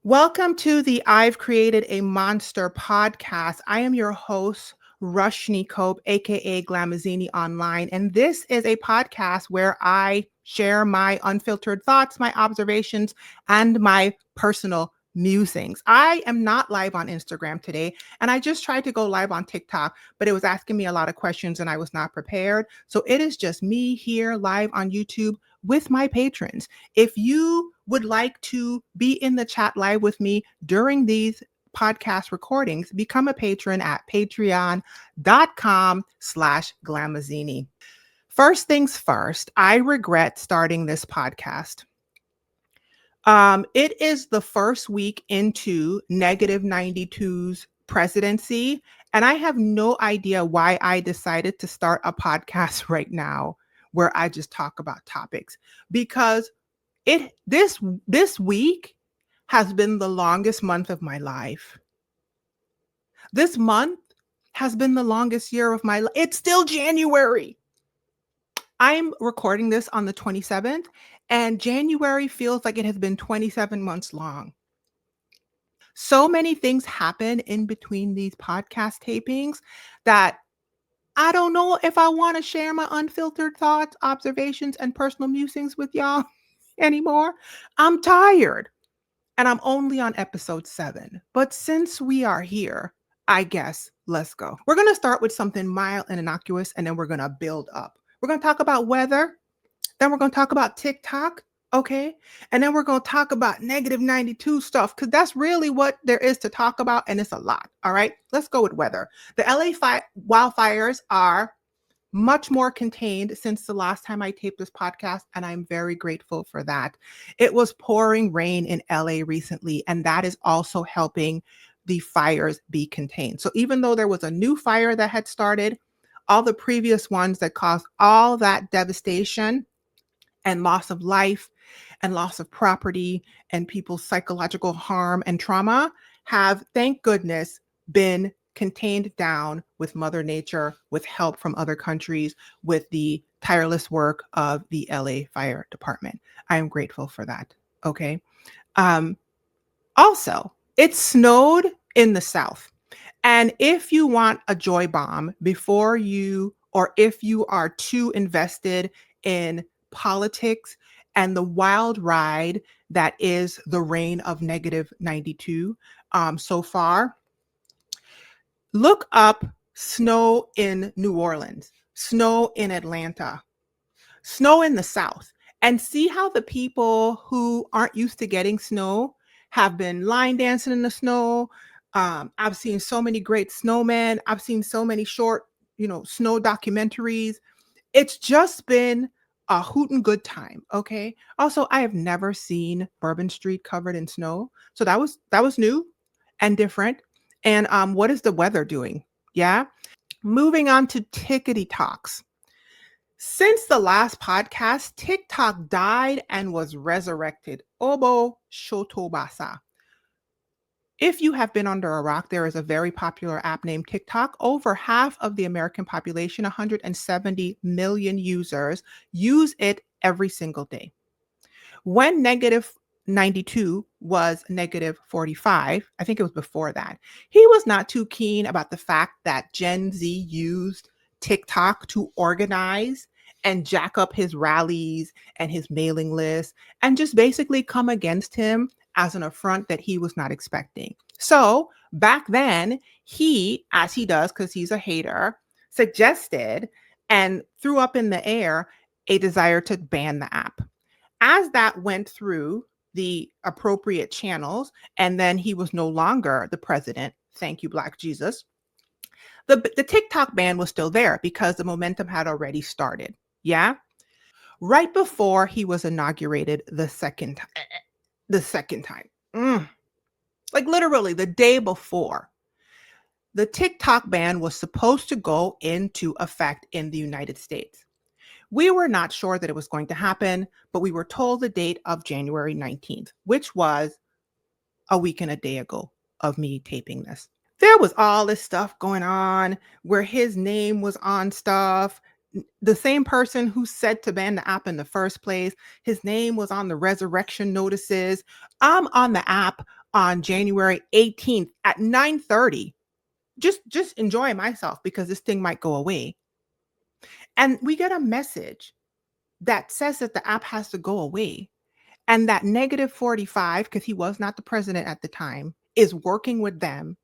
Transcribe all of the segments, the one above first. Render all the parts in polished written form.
Welcome to the I've Created a Monster podcast. I am your host, Rushni Cope, aka Glamazzini Online, and this is a podcast where I share my unfiltered thoughts, my observations, and my personal musings. I am not live on Instagram today, and I just tried to go live on TikTok, but it was asking me a lot of questions and I was not prepared. So it is just me here live on YouTube with my patrons. If you would like to be in the chat live with me during these podcast recordings, become a patron at patreon.com/glamazzini. First things first, I regret starting this podcast. It is the first week into -92's presidency, and I have no idea why I decided to start a podcast right now where I just talk about topics because this week has been the longest month of my life. This month has been the longest year of my life. It's still January. I'm recording this on the 27th, and January feels like it has been 27 months long. So many things happen in between these podcast tapings that I don't know if I want to share my unfiltered thoughts, observations, and personal musings with y'all anymore. I'm tired. And I'm only on episode 7. But since we are here, I guess let's go. We're going to start with something mild and innocuous, and then we're going to build up. We're going to talk about weather. Then we're going to talk about TikTok. Okay. And then we're going to talk about -92 stuff because that's really what there is to talk about. And it's a lot. All right. Let's go with weather. The LA wildfires are much more contained since the last time I taped this podcast, and I'm very grateful for that. It was pouring rain in LA recently, and that is also helping the fires be contained. So even though there was a new fire that had started, all the previous ones that caused all that devastation and loss of life and loss of property and people's psychological harm and trauma have, thank goodness, been contained down with Mother Nature, with help from other countries, with the tireless work of the LA Fire Department. I am grateful for that. Okay. Um, Also, it snowed in the South. And if you want a joy bomb before you, or if you are too invested in politics and the wild ride that is the reign of -92 so far, look up snow in New Orleans, snow in Atlanta, snow in the South, and see how the people who aren't used to getting snow have been line dancing in the snow. I've seen so many great snowmen. I've seen so many short, snow documentaries. It's just been a hootin' good time. Okay. Also, I have never seen Bourbon Street covered in snow, so that was new and different. And what is the weather doing? Yeah. Moving on to tickety talks. Since the last podcast, TikTok died and was resurrected. Obo Shotobasa. If you have been under a rock, there is a very popular app named TikTok. Over half of the American population, 170 million users, use it every single day. When -92 was -45, I think it was before that, he was not too keen about the fact that Gen Z used TikTok to organize and jack up his rallies and his mailing list and just basically come against him as an affront that he was not expecting. So back then, he, as he does because he's a hater, suggested and threw up in the air a desire to ban the app. As that went through the appropriate channels, and then he was no longer the president, thank you, Black Jesus, the TikTok ban was still there because the momentum had already started. Yeah. Right before he was inaugurated the second time. Like literally the day before. The TikTok ban was supposed to go into effect in the United States. We were not sure that it was going to happen, but we were told the date of January 19th, which was a week and a day ago of me taping this. There was all this stuff going on where his name was on stuff. The same person who said to ban the app in the first place, his name was on the resurrection notices. I'm on the app on January 18th at 9:30, just enjoying myself because this thing might go away. And we get a message that says that the app has to go away and that negative 45, because he was not the president at the time, is working with them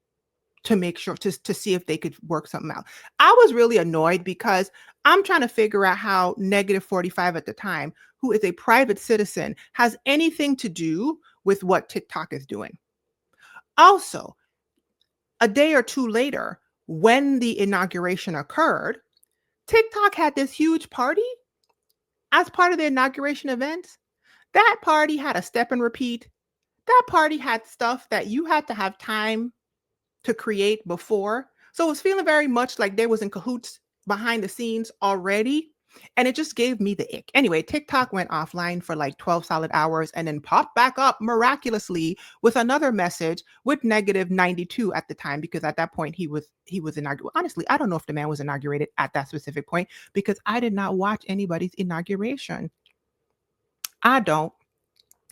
to make sure to see if they could work something out. I was really annoyed because I'm trying to figure out how negative 45 at the time, who is a private citizen, has anything to do with what TikTok is doing. Also, a day or two later, when the inauguration occurred, TikTok had this huge party as part of the inauguration events. That party had a step and repeat. That party had stuff that you had to have time to create before. So it was feeling very much like they was in cahoots behind the scenes already. And it just gave me the ick. Anyway, TikTok went offline for like 12 solid hours and then popped back up miraculously with another message with negative 92 at the time, because at that point he was inaugurated. Honestly, I don't know if the man was inaugurated at that specific point because I did not watch anybody's inauguration. I don't.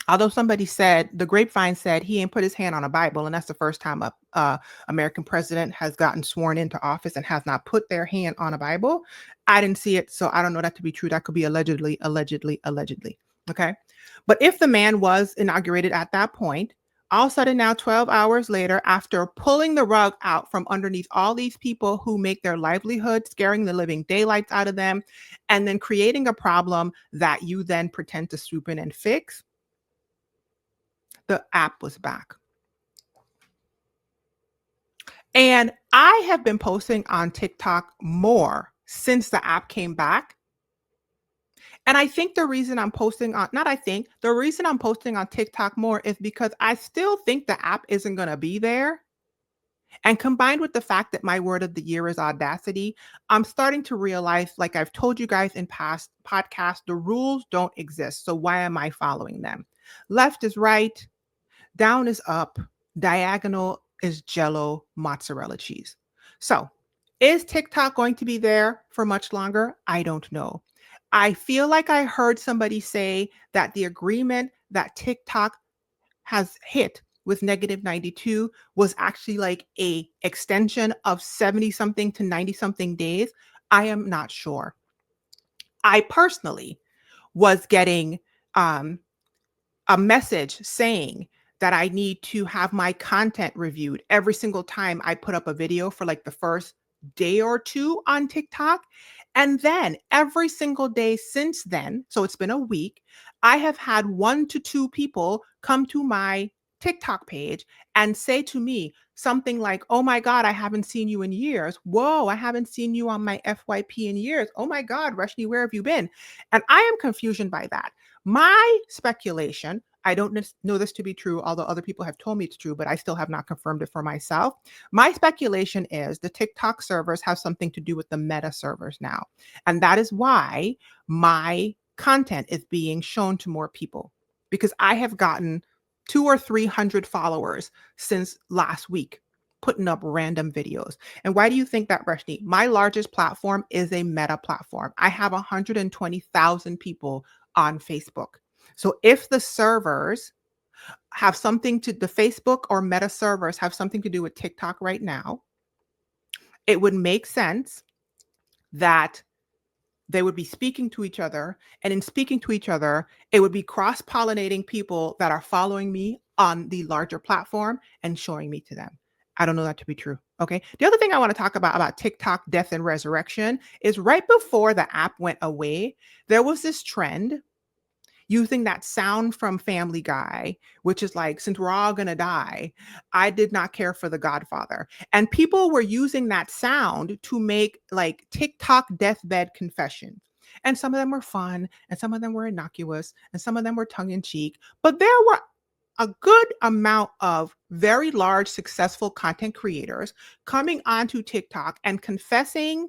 Although somebody said, the grapevine said he ain't put his hand on a Bible, and that's the first time a American president has gotten sworn into office and has not put their hand on a Bible. I didn't see it, so I don't know that to be true. That could be allegedly, allegedly, allegedly. Okay. But if the man was inaugurated at that point, all of a sudden now, 12 hours later, after pulling the rug out from underneath all these people who make their livelihood, scaring the living daylights out of them, and then creating a problem that you then pretend to swoop in and fix, the app was back. And I have been posting on TikTok more since the app came back. And I think the reason I'm posting on, not I think, the reason I'm posting on TikTok more is because I still think the app isn't going to be there. And combined with the fact that my word of the year is audacity, I'm starting to realize, like I've told you guys in past podcasts, the rules don't exist. So why am I following them? Left is right, down is up, diagonal is Jello mozzarella cheese. So, is TikTok going to be there for much longer? I don't know. I feel like I heard somebody say that the agreement that TikTok has hit with negative 92 was actually like a extension of 70 something to 90 something days. I am not sure. I personally was getting um, a message saying that I need to have my content reviewed every single time I put up a video for like the first day or two on TikTok. And then every single day since then, so it's been a week, I have had 1 to 2 people come to my TikTok page and say to me something like, "Oh my God, I haven't seen you in years. Whoa, I haven't seen you on my FYP in years. Oh my God, Rashni, where have you been?" And I am confusion by that. My speculation, I don't know this to be true, although other people have told me it's true, but I still have not confirmed it for myself. My speculation is the TikTok servers have something to do with the Meta servers now. And that is why my content is being shown to more people, because I have gotten 200 or 300 followers since last week putting up random videos. And why do you think that, Rashni? My largest platform is a Meta platform. I have 120,000 people on Facebook. So if the servers have something to, the Facebook or Meta servers have something to do with TikTok right now, it would make sense that they would be speaking to each other. And in speaking to each other, it would be cross-pollinating people that are following me on the larger platform and showing me to them. I don't know that to be true. Okay. The other thing I want to talk about TikTok death and resurrection is right before the app went away, there was this trend using that sound from Family Guy, which is like, since we're all going to die, I did not care for The Godfather. And people were using that sound to make like TikTok deathbed confessions. And some of them were fun, and some of them were innocuous, and some of them were tongue in cheek. But there were a good amount of very large, successful content creators coming onto TikTok and confessing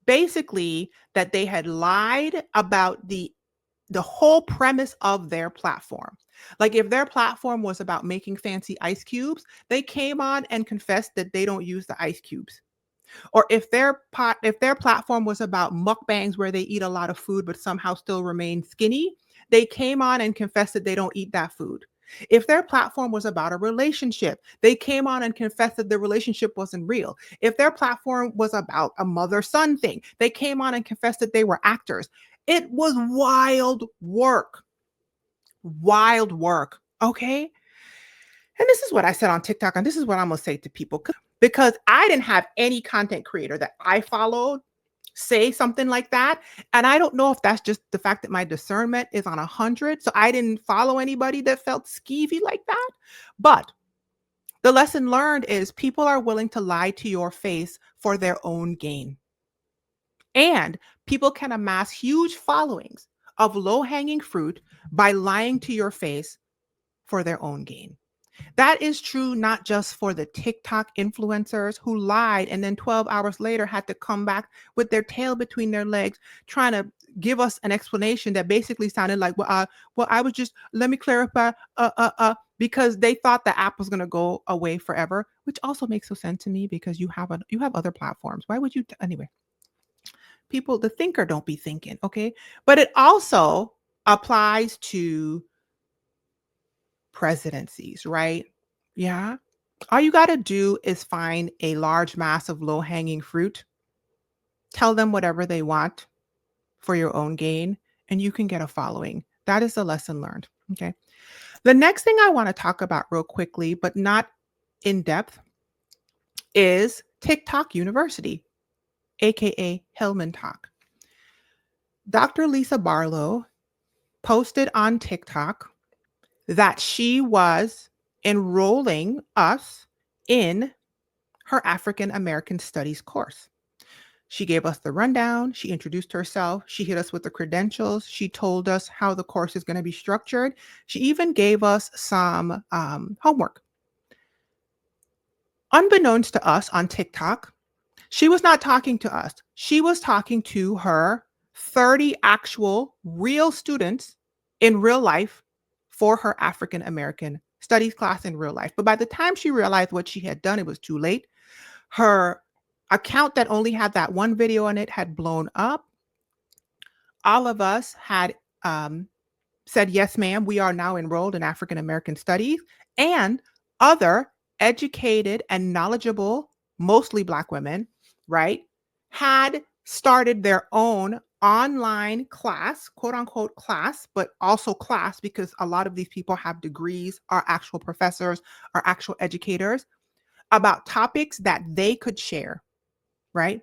basically that they had lied about the whole premise of their platform. Like if their platform was about making fancy ice cubes, they came on and confessed that they don't use the ice cubes. Or if their platform was about mukbangs where they eat a lot of food but somehow still remain skinny, they came on and confessed that they don't eat that food. If their platform was about a relationship, they came on and confessed that the relationship wasn't real. If their platform was about a mother-son thing, they came on and confessed that they were actors. It was wild work. Wild work. Okay. And this is what I said on TikTok, and this is what I'm going to say to people because I didn't have any content creator that I followed say something like that. And I don't know if that's just the fact that my discernment is on 100. So I didn't follow anybody that felt skeevy like that. But the lesson learned is people are willing to lie to your face for their own gain. And people can amass huge followings of low hanging fruit by lying to your face for their own gain. That is true not just for the TikTok influencers who lied and then 12 hours later had to come back with their tail between their legs trying to give us an explanation that basically sounded like, well, I was just, let me clarify, because they thought the app was going to go away forever, which also makes no sense to me because you have other platforms. Why would you? Anyway, people, the thinker don't be thinking, okay? But it also applies to presidencies, right? Yeah. All you got to do is find a large mass of low hanging fruit, tell them whatever they want for your own gain, and you can get a following. That is the lesson learned. Okay. The next thing I want to talk about real quickly, but not in depth, is TikTok University, AKA Hillman Talk. Dr. Lisa Barlow posted on TikTok that she was enrolling us in her African American Studies course. She gave us the rundown. She introduced herself. She hit us with the credentials. She told us how the course is going to be structured. She even gave us some homework. Unbeknownst to us on TikTok, she was not talking to us. She was talking to her 30 actual real students in real life for her African American Studies class in real life. But by the time she realized what she had done, it was too late. Her account that only had that one video on it had blown up. All of us had said, yes, ma'am, we are now enrolled in African American Studies. And other educated and knowledgeable, mostly Black women, right, had started their own online class, quote unquote class, but also class because a lot of these people have degrees, are actual professors, are actual educators about topics that they could share, right?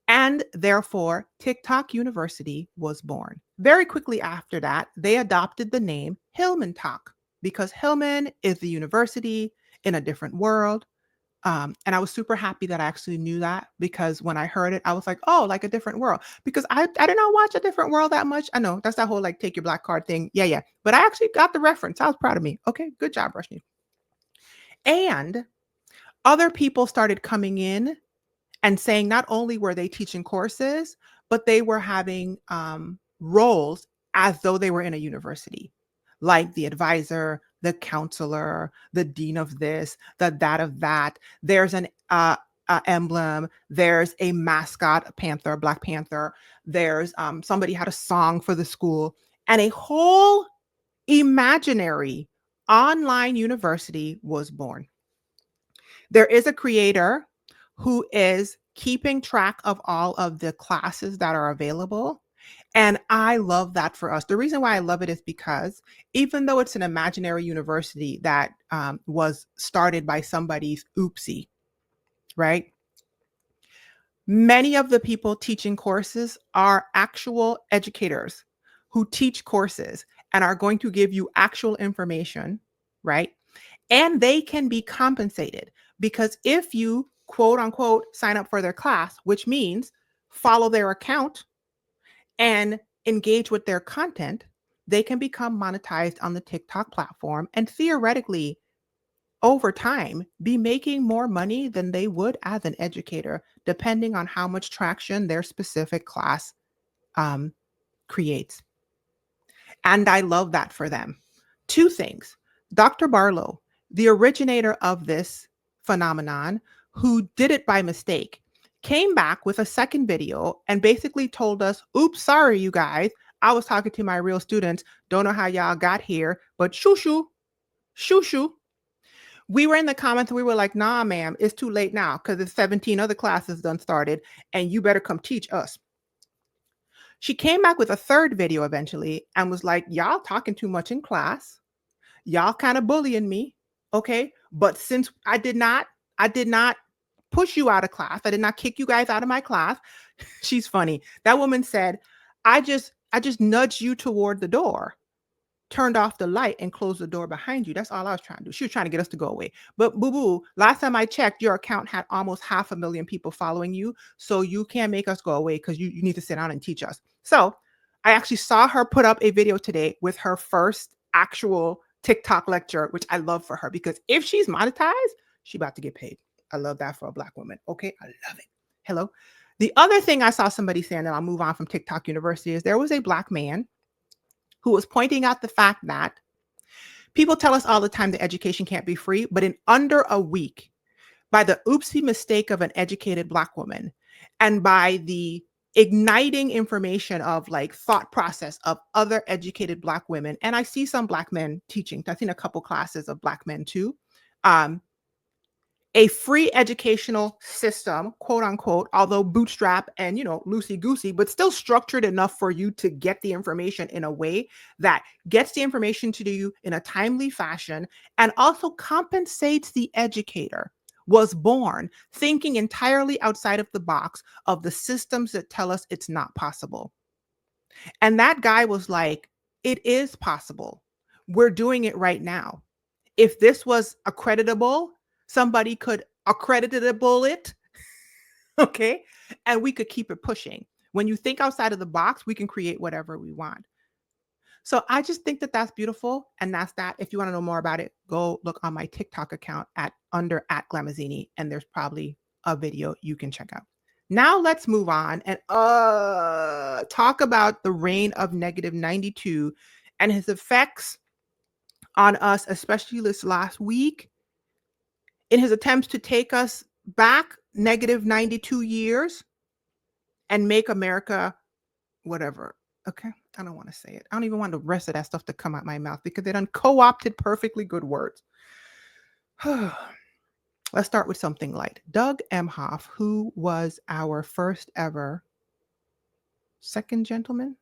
And therefore, TikTok University was born. Very quickly after that, they adopted the name Hillman Talk because Hillman is the university in a different world. And I was super happy that I actually knew that because when I heard it, I was like, oh, like a different world. Because I did not watch a different world that much. I know that's that whole like take your black card thing. Yeah, yeah. But I actually got the reference. I was proud of me. Okay, good job, Rushni. And other people started coming in and saying not only were they teaching courses, but they were having roles as though they were in a university, like the advisor, the counselor, the dean of this, the that of that. There's an emblem. There's a mascot, a panther, Black Panther. There's somebody had a song for the school, and a whole imaginary online university was born. There is a creator who is keeping track of all of the classes that are available. And I love that for us. The reason why I love it is because even though it's an imaginary university that was started by somebody's oopsie, right? Many of the people teaching courses are actual educators who teach courses and are going to give you actual information, right? And they can be compensated because if you quote unquote sign up for their class, which means follow their account and engage with their content, they can become monetized on the TikTok platform and theoretically over time be making more money than they would as an educator, depending on how much traction their specific class creates. And I love that for them. Two things. Dr. Barlow, the originator of this phenomenon, who did it by mistake, came back with a second video and basically told us, oops, sorry, you guys. I was talking to my real students. Don't know how y'all got here, but shoo shoo. Shoo shoo. We were in the comments and we were like, nah, ma'am, it's too late now because the 17 other classes done started and you better come teach us. She came back with a third video eventually and was like, y'all talking too much in class. Y'all kind of bullying me. Okay. But since I did not push you out of class. I did not kick you guys out of my class. She's funny. That woman said, I just nudged you toward the door, turned off the light and closed the door behind you. That's all I was trying to do. She was trying to get us to go away. But boo boo, last time I checked, your account had almost 500,000 people following you. So you can't make us go away because you need to sit down and teach us. So I actually saw her put up a video today with her first actual TikTok lecture, which I love for her because if she's monetized, she's about to get paid. I love that for a Black woman. Okay. I love it. Hello. The other thing I saw somebody saying, and I'll move on from TikTok University, is there was a Black man who was pointing out the fact that people tell us all the time that education can't be free, but in under a week, by the oopsie mistake of an educated Black woman and by the igniting information of like thought process of other educated Black women, and I see some Black men teaching, I've seen a couple classes of Black men too, um, a free educational system, quote unquote, although bootstrap and, loosey goosey, but still structured enough for you to get the information in a way that gets the information to you in a timely fashion and also compensates the educator, was born thinking entirely outside of the box of the systems that tell us it's not possible. And that guy was like, it is possible. We're doing it right now. If this was accreditable, somebody could accreditable it, okay? And we could keep it pushing. When you think outside of the box, we can create whatever we want. So I just think that that's beautiful. And that's that. If you want to know more about it, go look on my TikTok account at @Glamazzini, and there's probably a video you can check out. Now let's move on and talk about the reign of -92 and his effects on us, especially this last week, in his attempts to take us back -92 years and make America whatever. Okay. I don't want to say it. I don't even want the rest of that stuff to come out my mouth because they done co-opted perfectly good words. Let's start with something light. Doug Emhoff, who was our first ever second gentleman.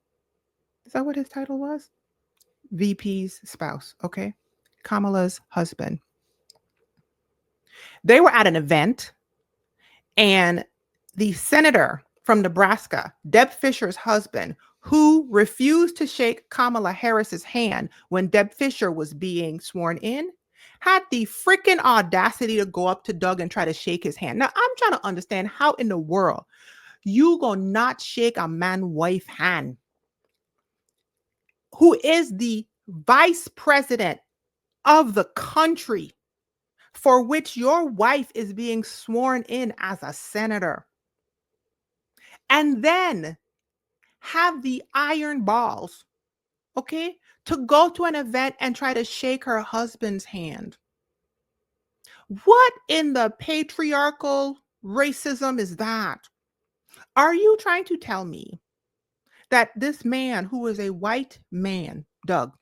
Is that what his title was? VP's spouse. Okay. Kamala's husband. They were at an event and the senator from Nebraska, Deb Fischer's husband, who refused to shake Kamala Harris's hand when Deb Fischer was being sworn in, had the freaking audacity to go up to Doug and try to shake his hand. Now, I'm trying to understand how in the world you gonna not shake a man wife hand who is the vice president of the country for which your wife is being sworn in as a senator, and then have the iron balls, okay, to go to an event and try to shake her husband's hand. What in the patriarchal racism is that? Are you trying to tell me that this man, who is a white man, Doug,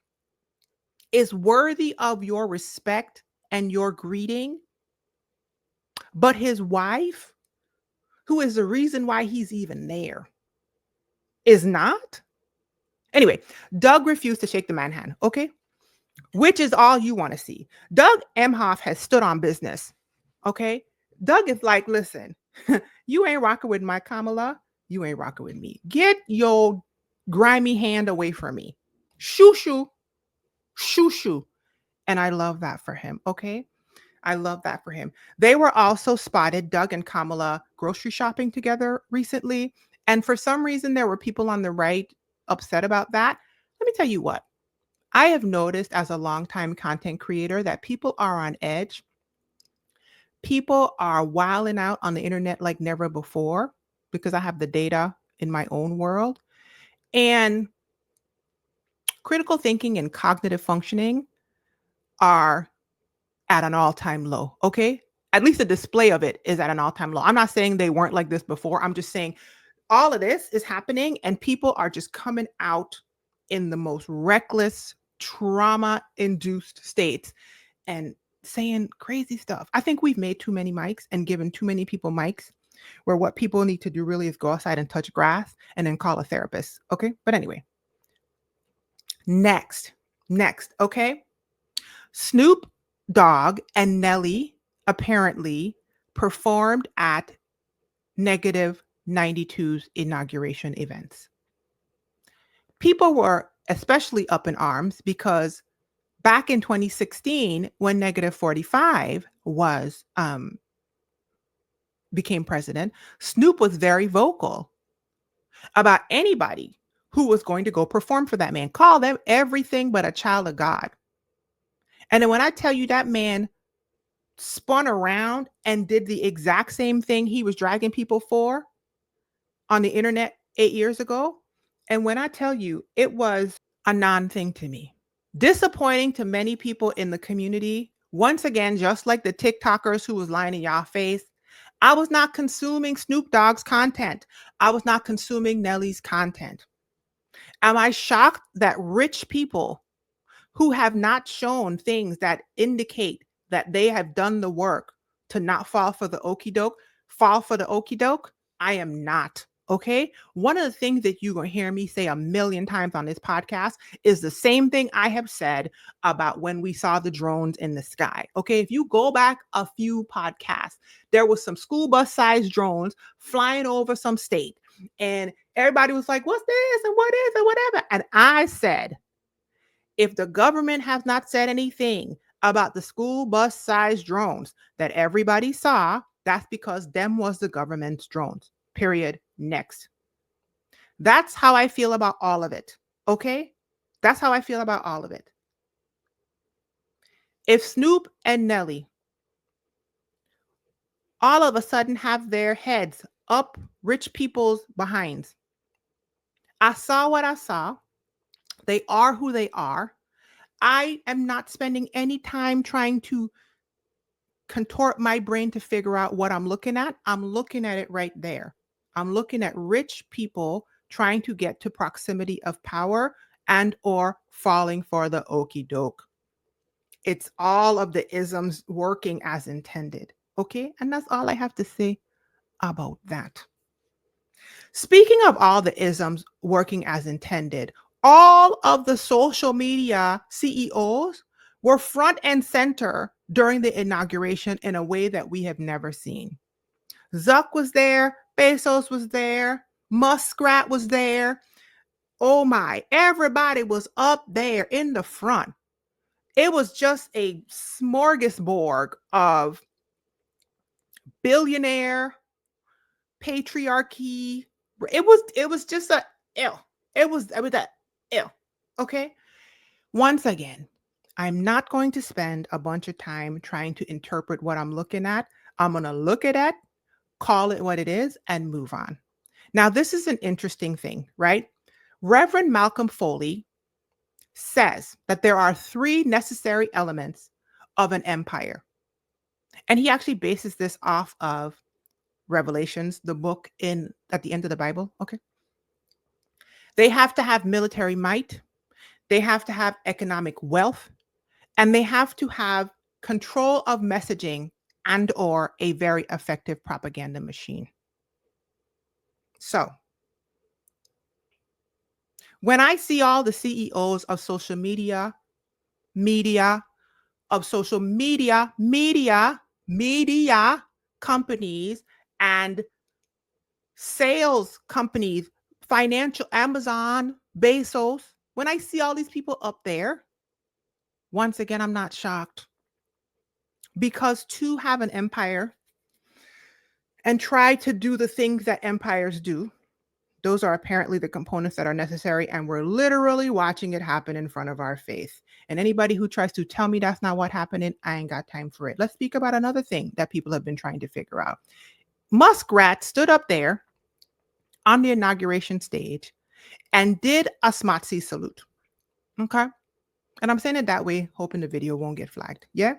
is worthy of your respect and your greeting, but his wife, who is the reason why he's even there, is not? Anyway, Doug refused to shake the man hand, okay? Which is all you want to see. Doug Emhoff has stood on business, okay? Doug is like, listen, you ain't rocking with my Kamala. You ain't rocking with me. Get your grimy hand away from me. Shoo, shoo, shoo, shoo. And I love that for him, okay? I love that for him. They were also spotted, Doug and Kamala, grocery shopping together recently. And for some reason, there were people on the right upset about that. Let me tell you what. I have noticed as a longtime content creator that people are on edge. People are wilding out on the internet like never before because I have the data in my own world. And critical thinking and cognitive functioning are at an all-time low, okay? At least the display of it is at an all-time low. I'm not saying they weren't like this before. I'm just saying all of this is happening and people are just coming out in the most reckless, trauma-induced states and saying crazy stuff. I think we've made too many mics and given too many people mics where what people need to do really is go outside and touch grass and then call a therapist. Okay. But anyway, next, okay. Snoop Dogg and Nelly apparently performed at Negative 92's inauguration events. People were especially up in arms because back in 2016, when Negative 45 was became president, Snoop was very vocal about anybody who was going to go perform for that man. Call them everything but a child of God. And then when I tell you that man spun around and did the exact same thing he was dragging people for on the internet 8 years ago, and when I tell you it was a non thing to me, disappointing to many people in the community. Once again, just like the TikTokers who was lying in y'all face, I was not consuming Snoop Dogg's content. I was not consuming Nelly's content. Am I shocked that rich people who have not shown things that indicate that they have done the work to not fall for the okey doke, fall for the okey doke? I am not. Okay. One of the things that you're going to hear me say a million times on this podcast is the same thing I have said about when we saw the drones in the sky. Okay. If you go back a few podcasts, there was some school bus sized drones flying over some state, and everybody was like, what's this? And what is it? Whatever. And I said, if the government has not said anything about the school bus sized drones that everybody saw, that's because them was the government's drones. Period. Next. That's how I feel about all of it. Okay? That's how I feel about all of it. If Snoop and Nelly all of a sudden have their heads up rich people's behinds, I saw what I saw. They are who they are. I am not spending any time trying to contort my brain to figure out what I'm looking at. I'm looking at it right there. I'm looking at rich people trying to get to proximity of power and or falling for the okey doke. It's all of the isms working as intended. Okay? And that's all I have to say about that. Speaking of all the isms working as intended, all of the social media CEOs were front and center during the inauguration in a way that we have never seen. Zuck was there, Bezos was there, Muskrat was there. Oh my, everybody was up there in the front. It was just a smorgasbord of billionaire patriarchy. It was just a ill. It was a ill. Okay. Once again, I'm not going to spend a bunch of time trying to interpret what I'm looking at. I'm going to look at it, call it what it is, and move on. Now, this is an interesting thing, right? Reverend Malcolm Foley says that there are 3 necessary elements of an empire. And he actually bases this off of Revelations, the book in at the end of the Bible. Okay. They have to have military might, they have to have economic wealth, and they have to have control of messaging and or a very effective propaganda machine. So, when I see all the CEOs of social media, of social media companies and sales companies, financial Amazon, Bezos, when I see all these people up there, once again, I'm not shocked. Because to have an empire and try to do the things that empires do, those are apparently the components that are necessary, and we're literally watching it happen in front of our face. And anybody who tries to tell me that's not what happening, I ain't got time for it. Let's speak about another thing that people have been trying to figure out. Muskrat stood up there on the inauguration stage and did a smotsy salute. Okay. And I'm saying it that way, hoping the video won't get flagged. Yeah.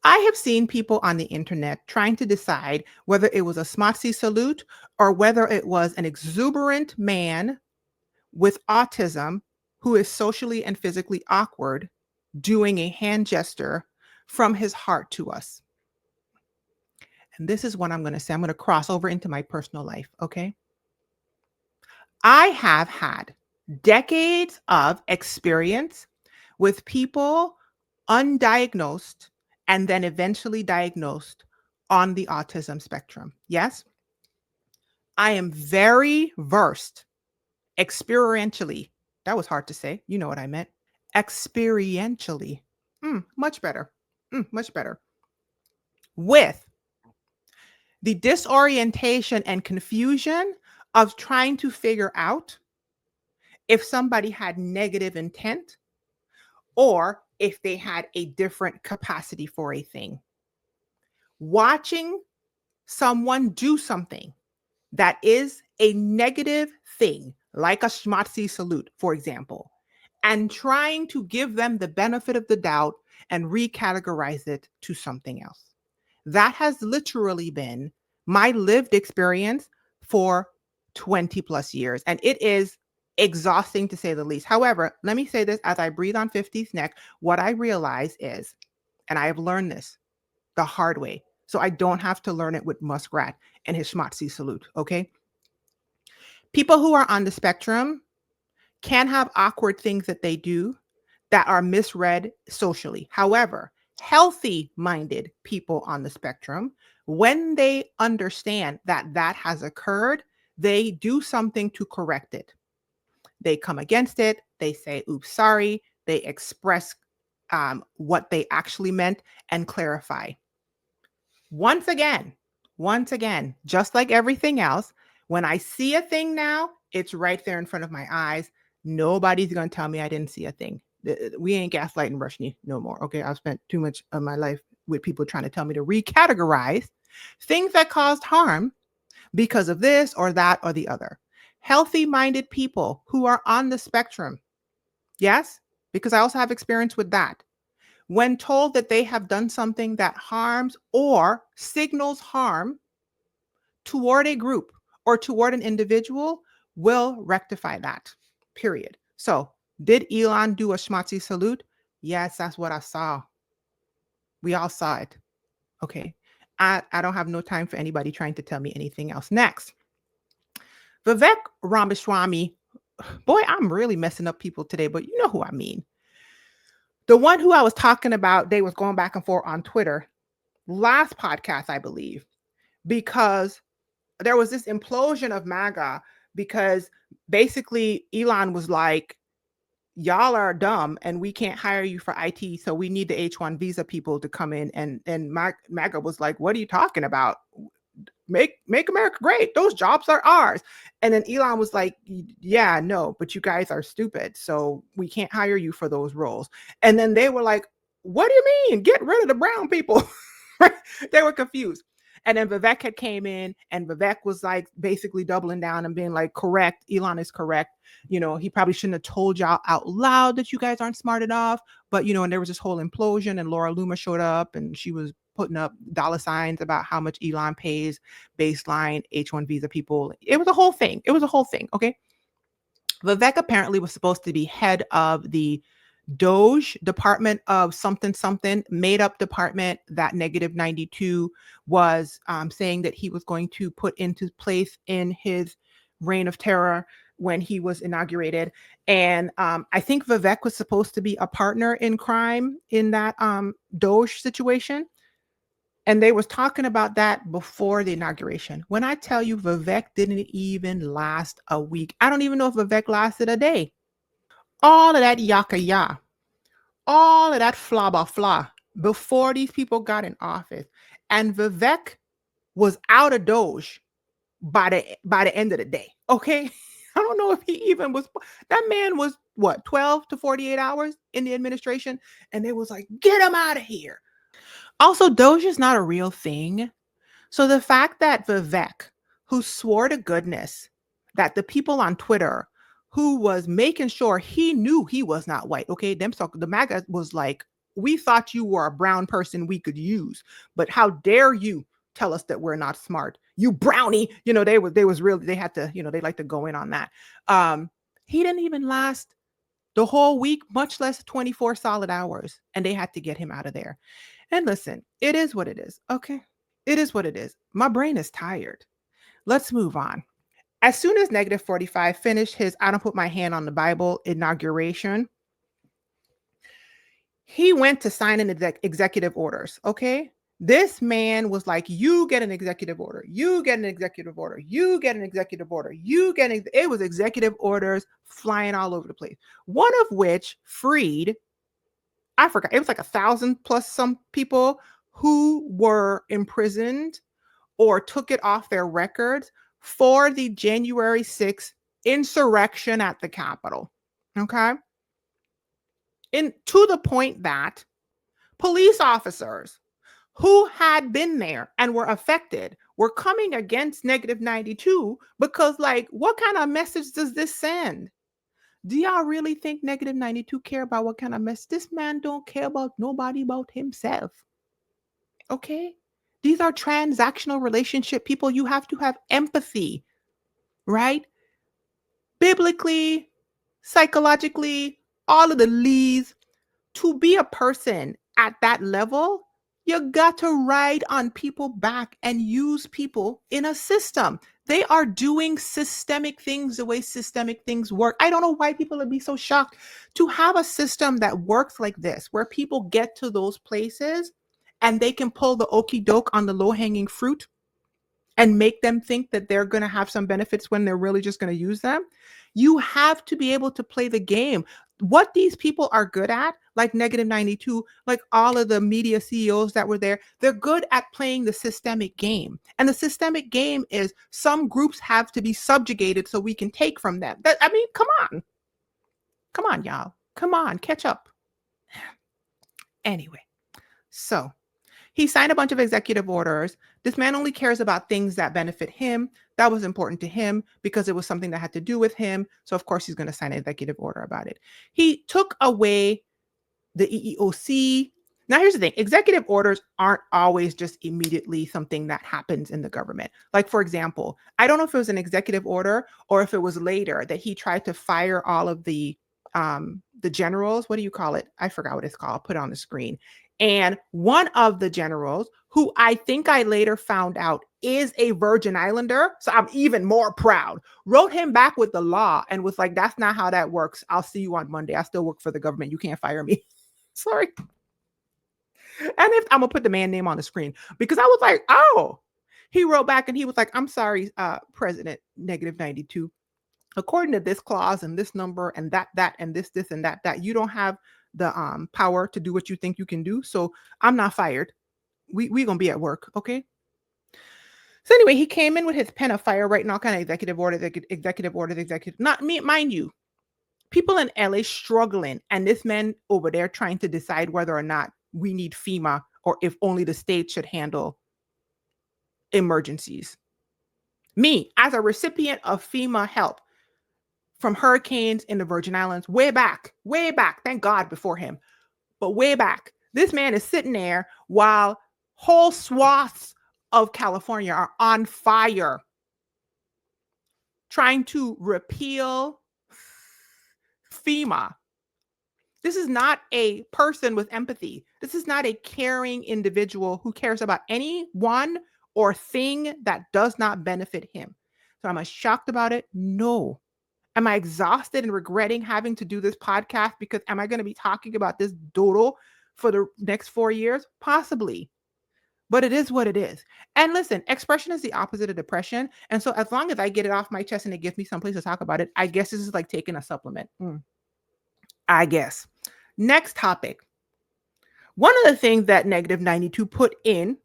I have seen people on the internet trying to decide whether it was a smotsy salute or whether it was an exuberant man with autism who is socially and physically awkward doing a hand gesture from his heart to us. And this is what I'm going to say. I'm going to cross over into my personal life. Okay. I have had decades of experience with people undiagnosed and then eventually diagnosed on the autism spectrum. Yes, I am very versed experientially. That was hard to say. You know what I meant. Experientially. Much better. Much better. With the disorientation and confusion of trying to figure out if somebody had negative intent or if they had a different capacity for a thing. Watching someone do something that is a negative thing, like a schmatzy salute, for example, and trying to give them the benefit of the doubt and recategorize it to something else. That has literally been my lived experience for 20 plus years. And it is exhausting to say the least. However, let me say this as I breathe on 50's neck. What I realize is, and I have learned this the hard way, so I don't have to learn it with Muskrat and his schmatzy salute. Okay. People who are on the spectrum can have awkward things that they do that are misread socially. However, healthy minded people on the spectrum, when they understand that that has occurred, they do something to correct it. They come against it. They say, oops, sorry. They express what they actually meant and clarify. Once again, just like everything else, when I see a thing now, it's right there in front of my eyes. Nobody's going to tell me I didn't see a thing. We ain't gaslighting Rushni no more. Okay. I've spent too much of my life with people trying to tell me to recategorize things that caused harm because of this or that or the other. Healthy minded people who are on the spectrum. Yes, because I also have experience with that. When told that they have done something that harms or signals harm toward a group or toward an individual, will rectify that. Period. So, did Elon do a schmatzy salute? Yes, that's what I saw. We all saw it. Okay. I don't have no time for anybody trying to tell me anything else. Next, Vivek Ramaswamy. Boy, I'm really messing up people today, but you know who I mean. The one who I was talking about, they was going back and forth on Twitter last podcast, I believe, because there was this implosion of MAGA because basically Elon was like, y'all are dumb and we can't hire you for IT. So we need the H1 visa people to come in. And MAGA was like, what are you talking about? Make America great. Those jobs are ours. And then Elon was like, yeah, no, but you guys are stupid. So we can't hire you for those roles. And then they were like, what do you mean? Get rid of the brown people. They were confused. And then Vivek had came in and Vivek was like basically doubling down and being like, correct. Elon is correct. You know, he probably shouldn't have told y'all out loud that you guys aren't smart enough. But, you know, and there was this whole implosion and Laura Loomer showed up and she was putting up dollar signs about how much Elon pays baseline H1 visa people. It was a whole thing. Okay. Vivek apparently was supposed to be head of the Doge Department of something, made up department that negative 92 was saying that he was going to put into place in his reign of terror when he was inaugurated. And I think Vivek was supposed to be a partner in crime in that Doge situation. And they was talking about that before the inauguration. When I tell you Vivek didn't even last a week, I don't even know if Vivek lasted a day. All of that yaka ya, all of that fla blah fla before these people got in office. And Vivek was out of Doge by the end of the day. Okay. I don't know if he even was. That man was what, 12 to 48 hours in the administration. And they was like, get him out of here. Also, Doge is not a real thing. So the fact that Vivek, who swore to goodness that the people on Twitter who was making sure he knew he was not white, okay, the MAGA was like, we thought you were a brown person we could use, but how dare you tell us that we're not smart, you brownie. You know, they was really, they had to, you know, they like to go in on that. He didn't even last the whole week, much less 24 solid hours. And they had to get him out of there. And listen, it is what it is. Okay. It is what it is. My brain is tired. Let's move on. As soon as negative 45 finished his I don't put my hand on the Bible inauguration, he went to sign in executive orders. Okay. This man was like, you get an executive order, you get an executive order, you get an executive order, it was executive orders flying all over the place. One of which freed, I forgot, it was like 1,000 plus some people who were imprisoned or took it off their records for the January 6th insurrection at the Capitol. Okay. And to the point that police officers who had been there and were affected were coming against negative 92 because, like, what kind of message does this send? Do y'all really think negative 92 care about what kind of message? This man don't care about nobody but himself. Okay? These are transactional relationship people. You have to have empathy, right? Biblically, psychologically, all of the leads. To be a person at that level, you got to ride on people back and use people in a system. They are doing systemic things the way systemic things work. I don't know why people would be so shocked to have a system that works like this, where people get to those places and they can pull the okey doke on the low hanging fruit and make them think that they're going to have some benefits when they're really just going to use them. You have to be able to play the game. What these people are good at, like negative 92, like all of the media CEOs that were there, they're good at playing the systemic game. And the systemic game is some groups have to be subjugated so we can take from them. I mean, come on. Come on, y'all. Come on, catch up. Anyway, so he signed a bunch of executive orders. This man only cares about things that benefit him. That was important to him because it was something that had to do with him. So, of course, he's going to sign an executive order about it. He took away the EEOC. Now, here's the thing. Executive orders aren't always just immediately something that happens in the government. Like, for example, I don't know if it was an executive order or if it was later that he tried to fire all of the generals. What do you call it? I forgot what it's called. I'll put it on the screen. And one of the generals, who I think I later found out is a Virgin Islander, so I'm even more proud, wrote him back with the law and was like, that's not how that works. I'll see you on Monday. I still work for the government. You can't fire me. Sorry. And if I'm going to put the man name on the screen because I was like, oh, he wrote back and he was like, I'm sorry, President negative 92. According to this clause and this number and that, and this, and that, you don't have the power to do what you think you can do. So I'm not fired. We gonna be at work, okay? So anyway, he came in with his pen of fire, writing all kind of executive orders, not me, mind you. People in LA struggling, and this man over there trying to decide whether or not we need FEMA or if only the state should handle emergencies. Me, as a recipient of FEMA help from hurricanes in the Virgin Islands, way back, thank God before him, but way back, this man is sitting there while whole swaths of California are on fire, trying to repeal FEMA. This is not a person with empathy. This is not a caring individual who cares about anyone or thing that does not benefit him. So am I shocked about it? No. Am I exhausted and regretting having to do this podcast because am I going to be talking about this doodle for the next 4 years? Possibly. But it is what it is. And listen, expression is the opposite of depression. And so as long as I get it off my chest and it gives me someplace to talk about it, I guess this is like taking a supplement. I guess. Next topic. One of the things that negative 92 put in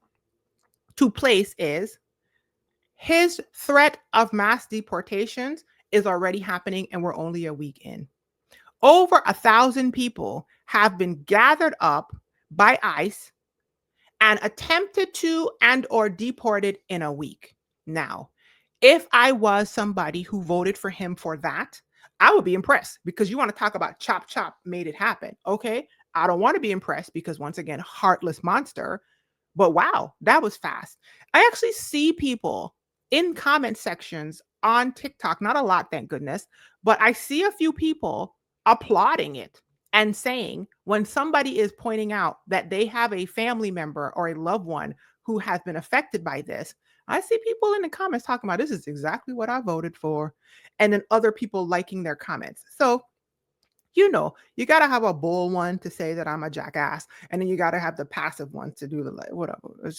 to place is his threat of mass deportations is already happening and we're only a week in. Over 1,000 people have been gathered up by ICE and attempted to and or deported in a week. Now, if I was somebody who voted for him for that, I would be impressed because you want to talk about chop chop made it happen. Okay. I don't want to be impressed because once again, heartless monster, but wow, that was fast. I actually see people in comment sections on TikTok, not a lot, thank goodness, but I see a few people applauding it and saying when somebody is pointing out that they have a family member or a loved one who has been affected by this, I see people in the comments talking about this is exactly what I voted for. And then other people liking their comments. So, you got to have a bold one to say that I'm a jackass. And then you got to have the passive ones to do the like, whatever.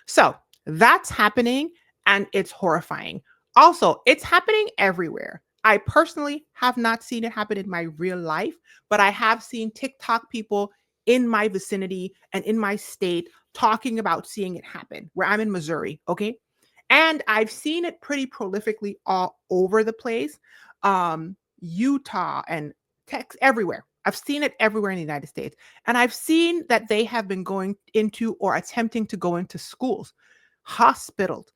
So that's happening and it's horrifying. Also, it's happening everywhere. I personally have not seen it happen in my real life, but I have seen TikTok people in my vicinity and in my state talking about seeing it happen where I'm in Missouri. Okay. And I've seen it pretty prolifically all over the place. Utah and Texas, everywhere. I've seen it everywhere in the United States. And I've seen that they have been going into or attempting to go into schools, hospitals.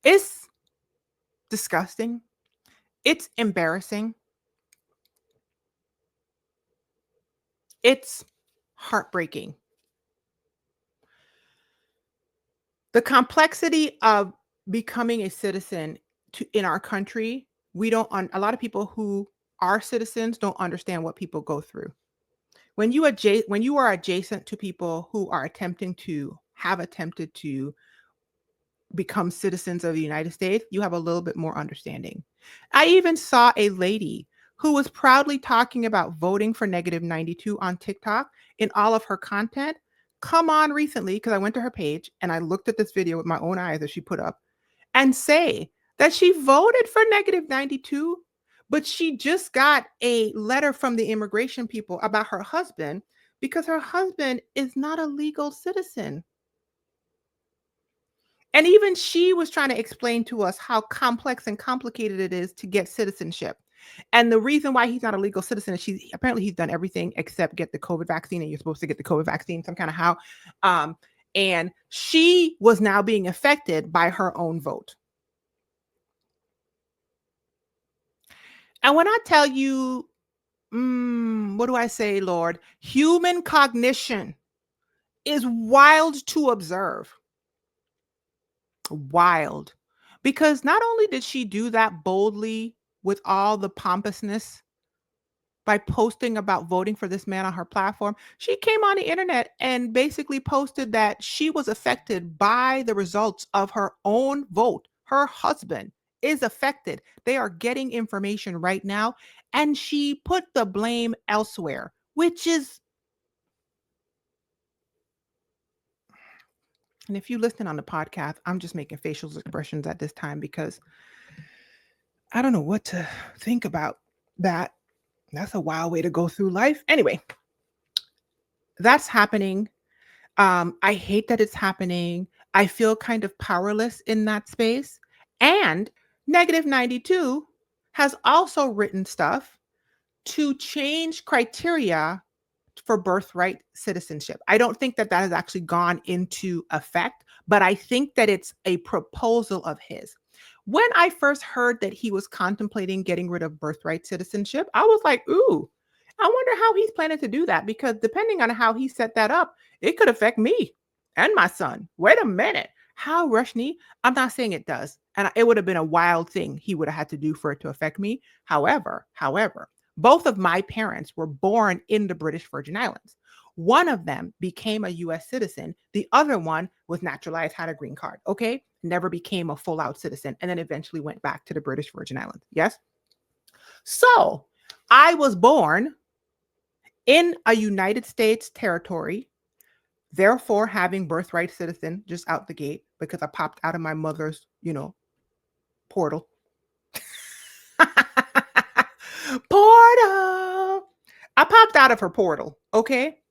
It's disgusting. It's embarrassing. It's heartbreaking. The complexity of becoming a citizen in our country, we don't a lot of people who are citizens don't understand what people go through. When you are adjacent to people who are attempted to become citizens of the United States, you have a little bit more understanding. I even saw a lady who was proudly talking about voting for -92 on TikTok in all of her content. Come on recently, because I went to her page and I looked at this video with my own eyes that she put up and say that she voted for -92, but she just got a letter from the immigration people about her husband because her husband is not a legal citizen. And even she was trying to explain to us how complex and complicated it is to get citizenship. And the reason why he's not a legal citizen is he's done everything except get the COVID vaccine, and you're supposed to get the COVID vaccine some kind of how. And she was now being affected by her own vote. And when I tell you, what do I say, Lord? Human cognition is wild to observe. Wild. Because not only did she do that boldly with all the pompousness by posting about voting for this man on her platform, she came on the internet and basically posted that she was affected by the results of her own vote. Her husband is affected. They are getting information right now. And she put the blame elsewhere, which is, and if you listen on the podcast, I'm just making facial expressions at this time because I don't know what to think about that. That's a wild way to go through life. Anyway, that's happening. I hate that it's happening. I feel kind of powerless in that space. And -92 has also written stuff to change criteria for birthright citizenship. I don't think that has actually gone into effect, but I think that it's a proposal of his. When I first heard that he was contemplating getting rid of birthright citizenship, I was like, ooh, I wonder how he's planning to do that, because depending on how he set that up, it could affect me and my son. Wait a minute. How, Rushni? I'm not saying it does. And it would have been a wild thing he would have had to do for it to affect me. However, both of my parents were born in the British Virgin Islands. One of them became a US citizen. The other one was naturalized, had a green card. Okay. Never became a full out citizen, and then eventually went back to the British Virgin Islands. Yes. So I was born in a United States territory, therefore having birthright citizen just out the gate because I popped out of my mother's, portal. Portal. I popped out of her portal, okay,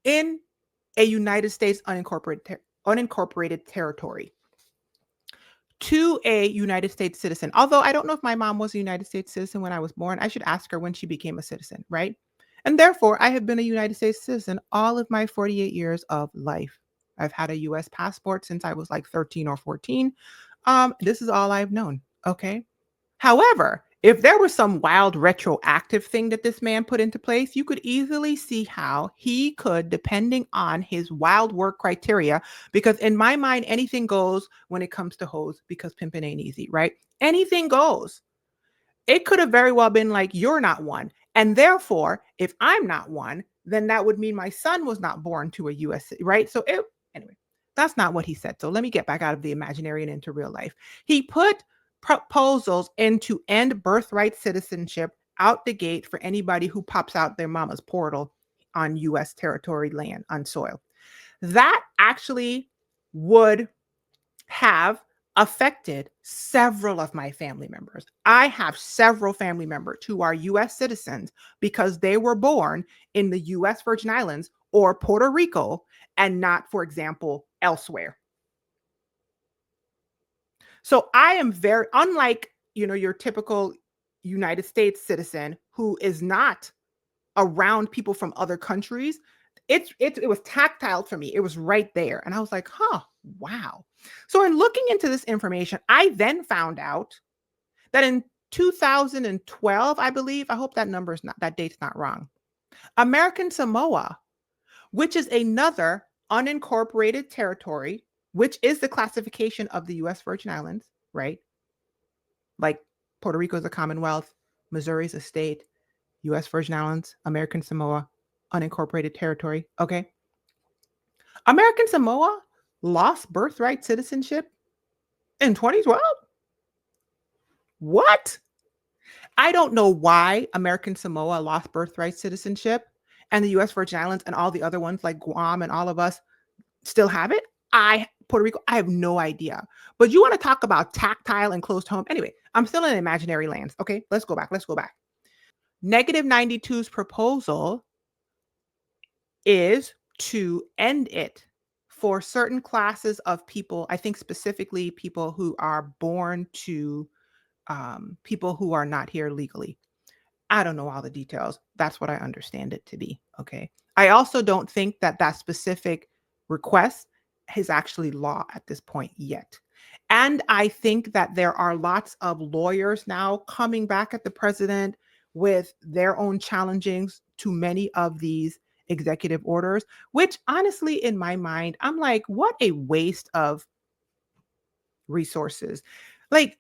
in a United States unincorporated territory to a United States citizen. Although I don't know if my mom was a United States citizen when I was born. I should ask her when she became a citizen, right? And therefore, I have been a United States citizen all of my 48 years of life. I've had a US passport since I was like 13 or 14. This is all I've known, okay? However, If there was some wild retroactive thing that this man put into place, you could easily see how he could, depending on his wild work criteria, because in my mind, anything goes when it comes to hoes because pimping ain't easy, right? Anything goes. It could have very well been like, you're not one. And therefore, if I'm not one, then that would mean my son was not born to a US, right? Anyway, that's not what he said. So let me get back out of the imaginary and into real life. He put proposals in to end birthright citizenship out the gate for anybody who pops out their mama's portal on US territory land, on soil. That actually would have affected several of my family members. I have several family members who are US citizens because they were born in the US Virgin Islands or Puerto Rico and not, for example, elsewhere. So I am very unlike, your typical United States citizen who is not around people from other countries. It was tactile for me. It was right there. And I was like, huh, wow. So in looking into this information, I then found out that in 2012, I believe, I hope that date's not wrong. American Samoa, which is another unincorporated territory, which is the classification of the US Virgin Islands, right? Like Puerto Rico is a Commonwealth, Missouri is a state, US Virgin Islands, American Samoa, unincorporated territory. Okay. American Samoa lost birthright citizenship in 2012. What? I don't know why American Samoa lost birthright citizenship and the US Virgin Islands and all the other ones like Guam and all of us still have it. Puerto Rico, I have no idea. But you want to talk about tactile and close to home. Anyway, I'm still in imaginary lands. Okay, let's go back. Negative 92's proposal is to end it for certain classes of people. I think specifically people who are born to people who are not here legally. I don't know all the details. That's what I understand it to be. Okay. I also don't think that that specific request is actually law at this point yet. And I think that there are lots of lawyers now coming back at the president with their own challengings to many of these executive orders, which honestly, in my mind, I'm like, what a waste of resources. Like,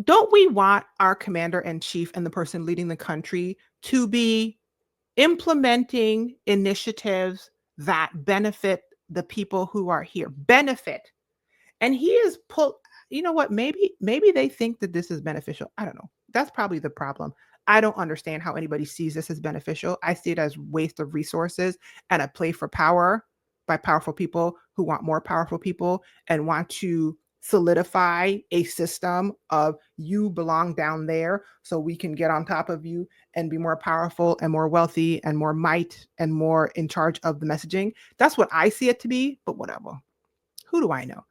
don't we want our commander in chief and the person leading the country to be implementing initiatives that benefit the people who are here? Benefit. And he is you know what? Maybe they think that this is beneficial. I don't know. That's probably the problem. I don't understand how anybody sees this as beneficial. I see it as waste of resources and a play for power by powerful people who want more powerful people and want to solidify a system of you belong down there so we can get on top of you and be more powerful and more wealthy and more might and more in charge of the messaging. That's what I see it to be, but whatever. Who do I know?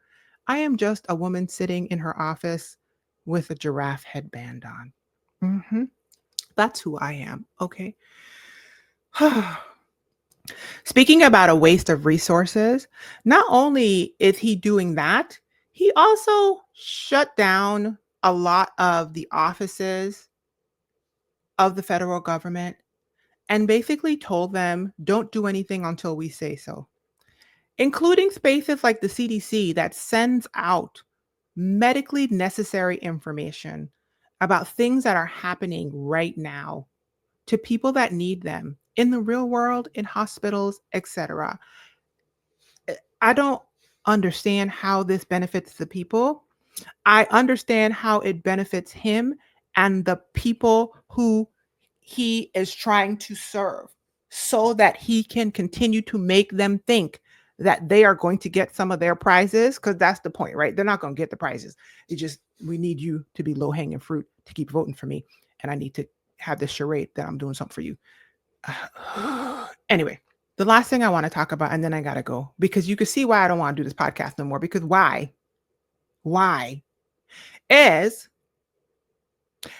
I am just a woman sitting in her office with a giraffe headband on. hmm That's who I am. Okay. Speaking about a waste of resources, not only is he doing that, he also shut down a lot of the offices of the federal government and basically told them, don't do anything until we say so, including spaces like the CDC that sends out medically necessary information about things that are happening right now to people that need them in the real world, in hospitals, etc. I don't understand how this benefits the people. I understand how it benefits him and the people who he is trying to serve so that he can continue to make them think that they are going to get some of their prizes, because that's the point, right? They're not going to get the prizes. It's just, we need you to be low hanging fruit to keep voting for me. And I need to have this charade that I'm doing something for you. Anyway, the last thing I want to talk about, and then I got to go because you can see why I don't want to do this podcast no more. Because why? Why? Is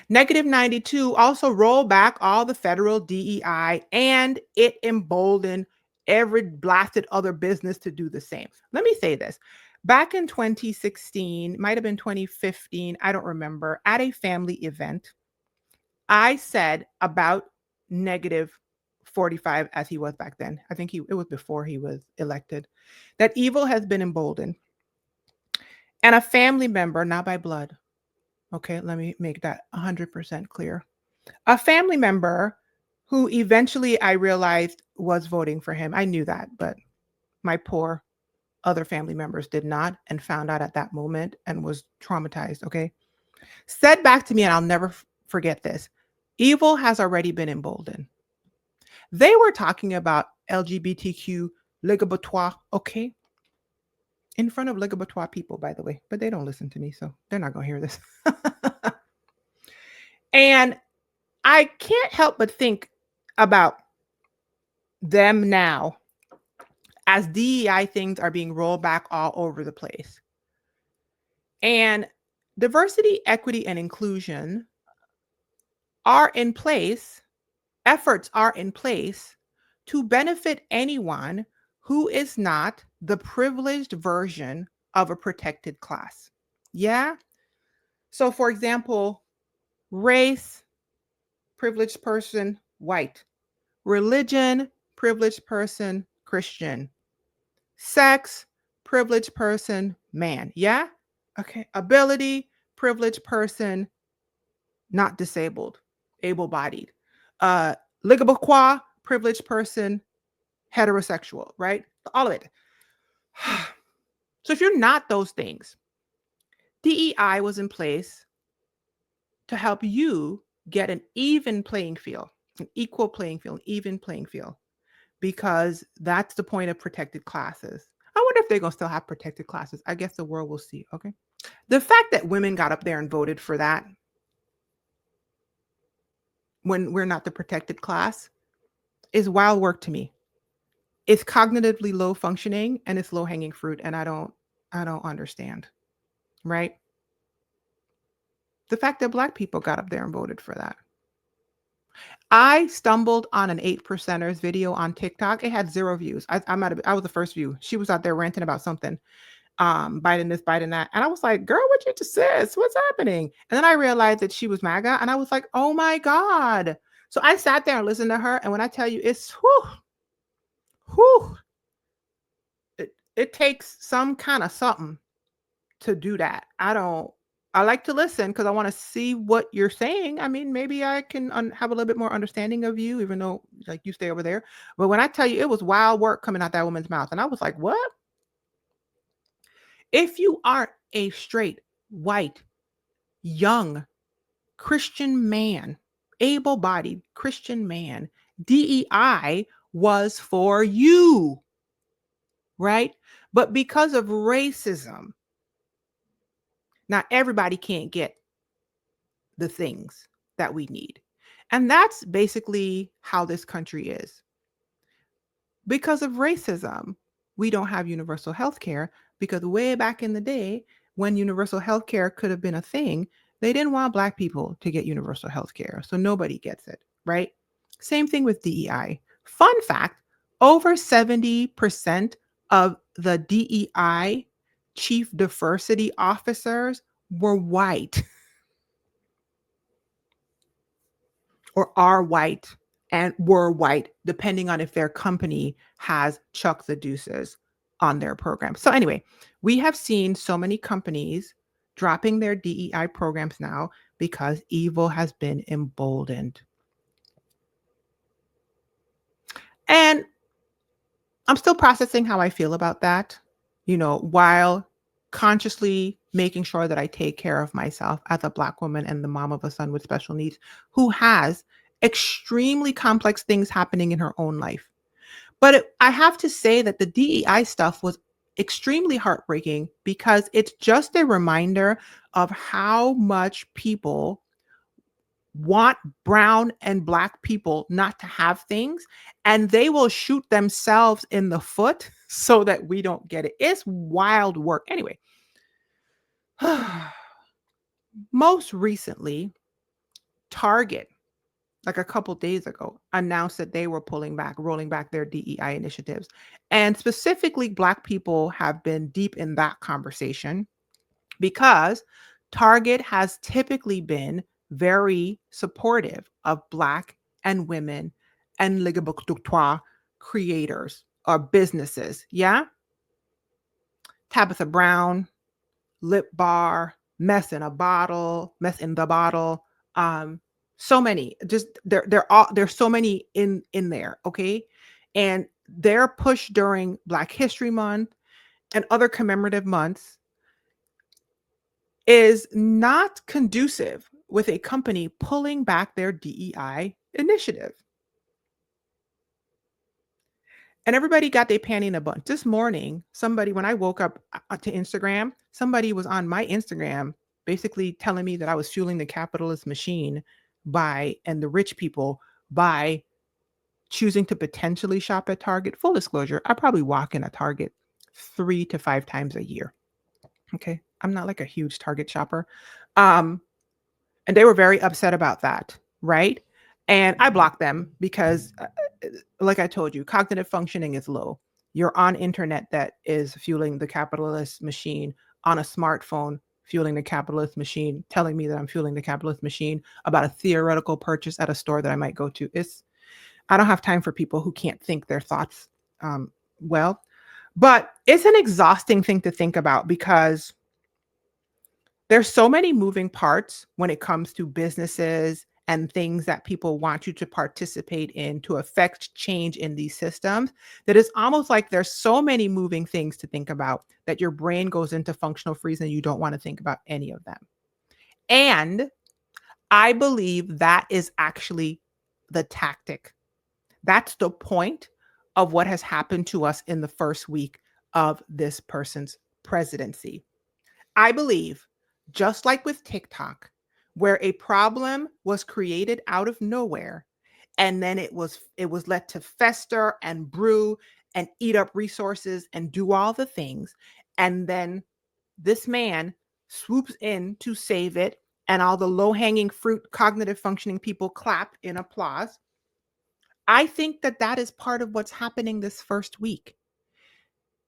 negative 92 also rolled back all the federal DEI and it emboldened every blasted other business to do the same. Let me say this. Back in 2016, might have been 2015, I don't remember, at a family event, I said about negative 45 as he was back then. I think it was before he was elected. That evil has been emboldened. And a family member, not by blood. Okay, let me make that 100% clear. A family member who eventually I realized was voting for him. I knew that, but my poor other family members did not and found out at that moment and was traumatized. Okay. Said back to me, and I'll never forget this, evil has already been emboldened. They were talking about LGBTQ ligabatoire, okay? In front of ligabatoire people, by the way, but they don't listen to me, so they're not going to hear this. And I can't help but think about them now as DEI things are being rolled back all over the place. And diversity, equity, and inclusion are in place, efforts are in place to benefit anyone who is not the privileged version of a protected class. Yeah? So, for example, race, privileged person, white. Religion, privileged person, Christian. Sex, privileged person, man. Yeah? Okay. Ability, privileged person, not disabled, able bodied. Uh, Ligabaquois, privileged person, heterosexual, right? All of it. So if you're not those things, DEI was in place to help you get an even playing field, an equal playing field, an even playing field, because that's the point of protected classes. I wonder if they're going to still have protected classes. I guess the world will see. Okay. The fact that women got up there and voted for that when we're not the protected class is wild work to me. It's cognitively low functioning and it's low hanging fruit. And I don't understand. Right. The fact that Black people got up there and voted for that. I stumbled on an 8%ers video on TikTok. It had 0 views. I was the first view. She was out there ranting about something, Biden this, Biden that. And I was like, girl, what you just said? What's happening? And then I realized that she was MAGA. And I was like, oh my God. So I sat there and listened to her. And when I tell you it's whew, it takes some kind of something to do that. I like to listen because I want to see what you're saying. I mean, maybe I can have a little bit more understanding of you, even though like you stay over there. But when I tell you it was wild work coming out that woman's mouth, and I was like, what? If you are a straight, white, young Christian man, able bodied Christian man, DEI was for you, right? But because of racism, not everybody can't get the things that we need. And that's basically how this country is. Because of racism, we don't have universal health care because way back in the day, when universal health care could have been a thing, they didn't want Black people to get universal health care. So nobody gets it, right? Same thing with DEI. Fun fact, over 70% of the DEI chief diversity officers were white. Or are white and were white, depending on if their company has Chuck the Deuces on their program. So, anyway, we have seen so many companies dropping their DEI programs now because evil has been emboldened. And I'm still processing how I feel about that, while consciously making sure that I take care of myself as a Black woman and the mom of a son with special needs who has extremely complex things happening in her own life. But I have to say that the DEI stuff was extremely heartbreaking because it's just a reminder of how much people want brown and Black people not to have things, and they will shoot themselves in the foot so that we don't get it. It's wild work. Anyway, most recently, Target, like a couple days ago, announced that they were rolling back their DEI initiatives. And specifically, Black people have been deep in that conversation because Target has typically been very supportive of Black and women and LGBTQ creators or businesses. Yeah? Tabitha Brown, Lip Bar, Mess in the Bottle. Um, so many. Just there's so many in there, okay? And their push during Black History Month and other commemorative months is not conducive with a company pulling back their DEI initiative. And everybody got their panty in a bunch. This morning, somebody, when I woke up to Instagram, somebody was on my Instagram basically telling me that I was fueling the capitalist machine and the rich people by choosing to potentially shop at Target. Full disclosure, I probably walk in a Target 3 to 5 times a year. Okay. I'm not like a huge Target shopper. Um, and they were very upset about that, right? And I blocked them because, like I told you, cognitive functioning is low. You're on internet that is fueling the capitalist machine, on a smartphone fueling the capitalist machine, telling me that I'm fueling the capitalist machine about a theoretical purchase at a store that I might go to. I don't have time for people who can't think their thoughts well. But it's an exhausting thing to think about because there's so many moving parts when it comes to businesses and things that people want you to participate in to affect change in these systems that it's almost like there's so many moving things to think about that your brain goes into functional freeze and you don't want to think about any of them. And I believe that is actually the tactic. That's the point of what has happened to us in the first week of this person's presidency. I believe, just like with TikTok, where a problem was created out of nowhere and then it was let to fester and brew and eat up resources and do all the things, and then this man swoops in to save it, and all the low-hanging fruit cognitive functioning people clap in applause. I think that that is part of what's happening this first week.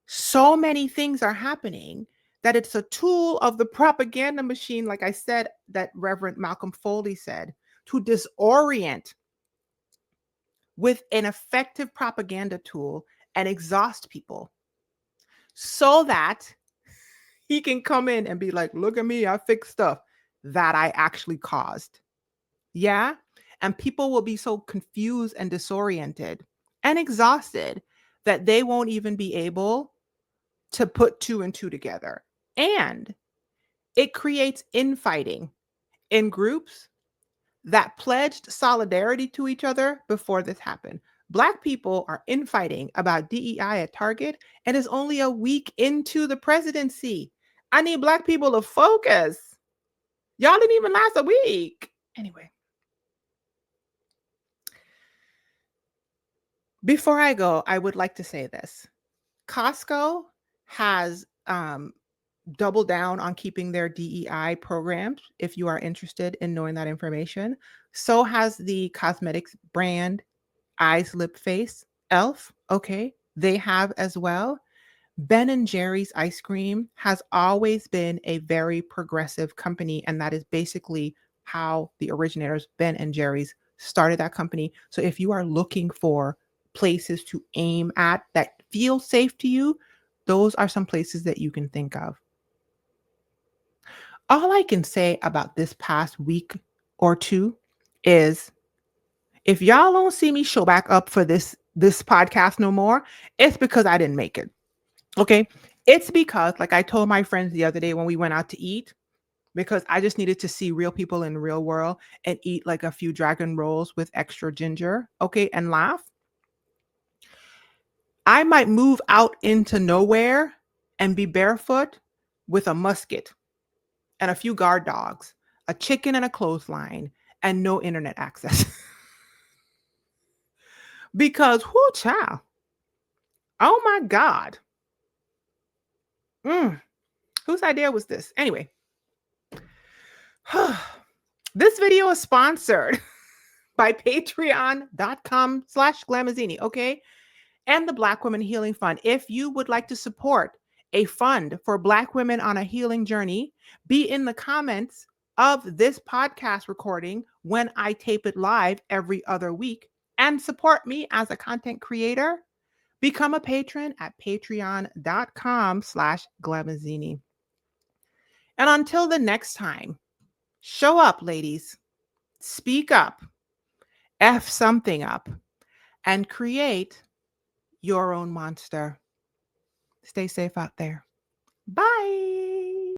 So many things are happening that it's a tool of the propaganda machine, like I said, that Reverend Malcolm Foley said, to disorient with an effective propaganda tool and exhaust people so that he can come in and be like, look at me, I fixed stuff that I actually caused. Yeah. And people will be so confused and disoriented and exhausted that they won't even be able to put two and two together. And it creates infighting in groups that pledged solidarity to each other before this happened. Black people are infighting about DEI at Target, and it's only a week into the presidency. I need Black people to focus. Y'all didn't even last a week. Anyway, before I go, I would like to say this. Costco has doubled down on keeping their DEI programs if you are interested in knowing that information. So has the cosmetics brand Eyes Lip Face, Elf. Okay, they have as well. Ben and Jerry's ice cream has always been a very progressive company, and that is basically how the originators, Ben and Jerry's, started that company. So if you are looking for places to aim at that feel safe to you, those are some places that you can think of. All I can say about this past week or two is if y'all don't see me show back up for this podcast no more, it's because I didn't make it. Okay? It's because like I told my friends the other day when we went out to eat, because I just needed to see real people in the real world and eat like a few dragon rolls with extra ginger, okay, and laugh. I might move out into nowhere and be barefoot with a musket and a few guard dogs, a chicken and a clothesline, and no internet access. Because whoo child. Oh my God. Mm, whose idea was this? Anyway, this video is sponsored by patreon.com/Glamazini, okay? And the Black Women Healing Fund. If you would like to support a fund for Black women on a healing journey, be in the comments of this podcast recording when I tape it live every other week and support me as a content creator, become a patron at patreon.com/Glamazzini. And until the next time, show up, ladies, speak up, F something up, and create your own monster. Stay safe out there. Bye.